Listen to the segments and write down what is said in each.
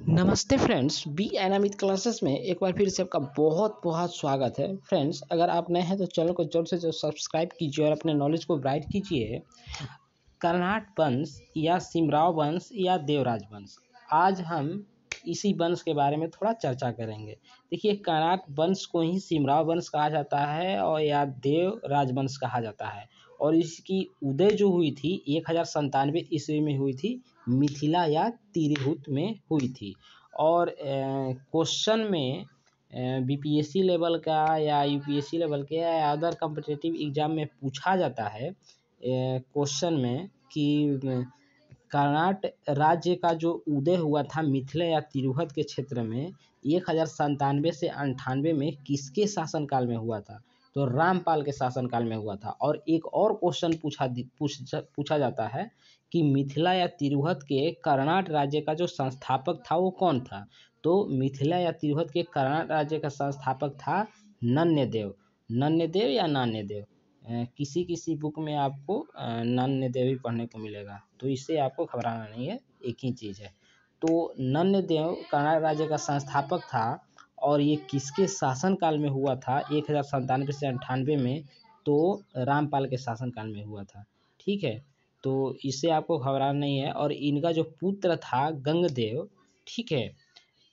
नमस्ते friends, B N Amit classes में एक बार फिर से आपका बहुत बहुत स्वागत है। फ्रेंड्स, अगर आप नए हैं तो चैनल को जल्द से जल्द सब्सक्राइब कीजिए और अपने नॉलेज को ब्राइट कीजिए। कर्नाट वंश या सिमराव वंश या देवराज वंश, आज हम इसी वंश के बारे में थोड़ा चर्चा करेंगे। देखिए, कर्नाट वंश को ही सिमराव वंश कहा जाता है और या देव राजवंश कहा जाता है। और इसकी उदय जो हुई थी 1097 ईस्वी में हुई थी, मिथिला या तिरहुत में हुई थी। और क्वेश्चन में बीपीएससी लेवल का या यूपीएससी लेवल के या अदर कॉम्पिटिटिव एग्जाम में पूछा जाता है क्वेश्चन में कि कर्नाट राज्य का जो उदय हुआ था मिथिला या तिरहुत के क्षेत्र में 1097 से 98 में किसके शासनकाल में हुआ था? तो रामपाल के शासनकाल में हुआ था। और एक और क्वेश्चन पूछा जाता है कि मिथिला या तिरहुत के कर्नाट राज्य का जो संस्थापक था वो कौन था? तो मिथिला या तिरहुत के कर्नाट राज्य का संस्थापक था नन्यदेव। नन्यदेव या नान्यदेव, किसी किसी बुक में आपको नन्यदेव ही पढ़ने को मिलेगा, तो इससे आपको घबराना नहीं है, एक ही चीज़ है। तो नन्यदेव कर्नाट राज्य का संस्थापक था और ये किसके शासनकाल में हुआ था? 1097 से 98 में, तो रामपाल के शासनकाल में हुआ था। ठीक है, तो इससे आपको घबराना नहीं है। और इनका जो पुत्र था गंगदेव, ठीक है,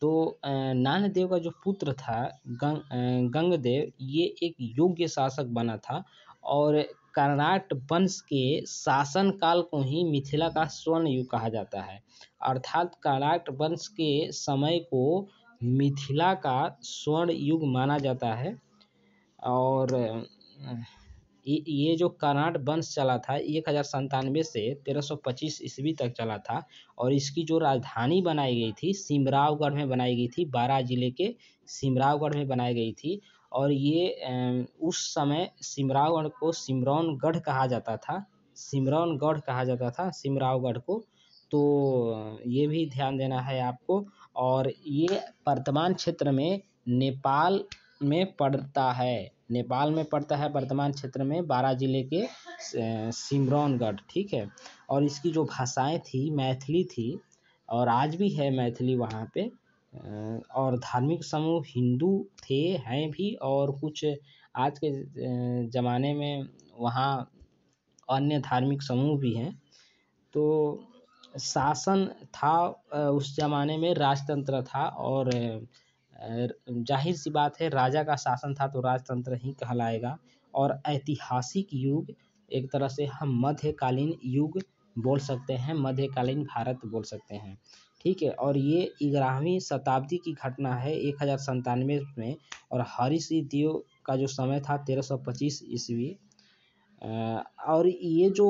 तो नान्यदेव का जो पुत्र था गंगदेव, ये एक योग्य शासक बना था और कर्नाट वंश के शासनकाल को ही मिथिला का स्वर्ण युग कहा जाता है। अर्थात कर्नाट वंश के समय को मिथिला का स्वर्ण युग माना जाता है। और ये जो कर्नाट वंश चला था 1097 से 1325 ईस्वी तक चला था। और इसकी जो राजधानी बनाई गई थी सिमरावगढ़ में बनाई गई थी, बारां जिले के सिमरावगढ़ में बनाई गई थी। और ये उस समय सिमरावगढ़ को सिमरौनगढ़ कहा जाता था, सिमरौनगढ़ कहा जाता था सिमरावगढ़ को। तो ये भी ध्यान देना है आपको। और ये वर्तमान क्षेत्र में नेपाल में पड़ता है, नेपाल में पड़ता है वर्तमान क्षेत्र में, बारां जिले के सिमरौनगढ़। ठीक है, और इसकी जो भाषाएं थी मैथिली थी और आज भी है मैथिली वहाँ पे। और धार्मिक समूह हिंदू थे, हैं भी, और कुछ आज के ज़माने में वहाँ अन्य धार्मिक समूह भी हैं। तो शासन था उस ज़माने में राजतंत्र था। और जाहिर सी बात है, राजा का शासन था तो राजतंत्र ही कहलाएगा। और ऐतिहासिक युग, एक तरह से हम मध्यकालीन युग बोल सकते हैं, मध्यकालीन भारत बोल सकते हैं। ठीक है, और ये 11वीं शताब्दी की घटना है 1097 में। और हरीश्री देव का जो समय था 1325 ईस्वी। और ये जो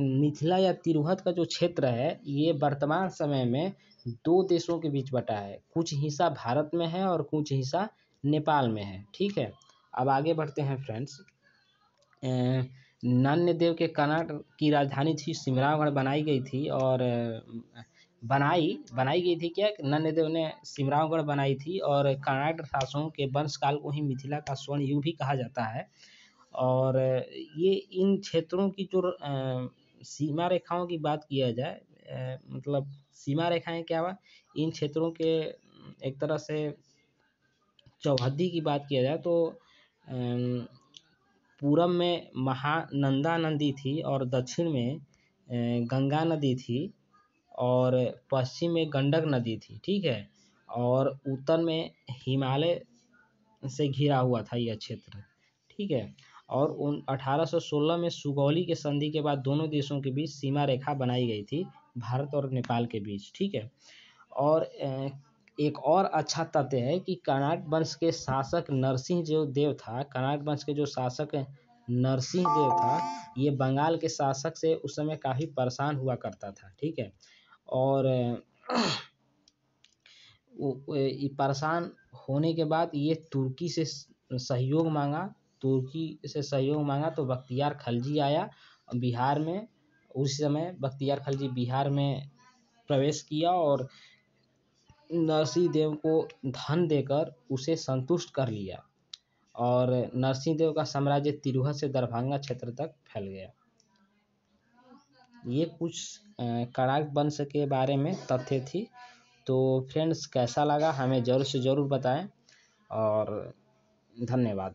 मिथिला या तिरहुत का जो क्षेत्र है, ये वर्तमान समय में दो देशों के बीच बटा है। कुछ हिस्सा भारत में है और कुछ हिस्सा नेपाल में है। ठीक है, अब आगे बढ़ते हैं फ्रेंड्स। नन्यदेव के कर्नाट की राजधानी थी सिमरावगढ़ बनाई गई थी। और बनाई गई थी क्या? नन्यदेव ने सिमरावगढ़ बनाई थी। और कर्नाट शासकों के वंशकाल को ही मिथिला का स्वर्ण युग भी कहा जाता है। और ये इन क्षेत्रों की जो सीमा रेखाओं की बात किया जाए, मतलब सीमा रेखाएं क्या हुआ, इन क्षेत्रों के एक तरह से चौहद्दी की बात किया जाए तो पूरब में महानंदा नदी थी और दक्षिण में गंगा नदी थी और पश्चिम में गंडक नदी थी। ठीक है, और उत्तर में हिमालय से घिरा हुआ था यह क्षेत्र। ठीक है, और 1816 में सुगौली के संधि के बाद दोनों देशों के बीच सीमा रेखा बनाई गई थी, भारत और नेपाल के बीच। ठीक है, और एक और अच्छा तथ्य है कि कर्नाट वंश के शासक नरसिंह जो देव था, कर्नाट वंश के जो शासक नरसिंह देव था, ये बंगाल के शासक से उस समय काफ़ी परेशान हुआ करता था। ठीक है, और परेशान होने के बाद ये तुर्की से सहयोग मांगा, तो बख्तियार खलजी आया बिहार में। उस समय बख्तियार खलजी बिहार में प्रवेश किया और नरसिंह देव को धन देकर उसे संतुष्ट कर लिया। और नरसिंह देव का साम्राज्य तिरहुत से दरभंगा क्षेत्र तक फैल गया। ये कुछ कर्नाट वंश के बारे में तथ्य थी। तो फ्रेंड्स कैसा लगा हमें ज़रूर से ज़रूर बताएं और धन्यवाद।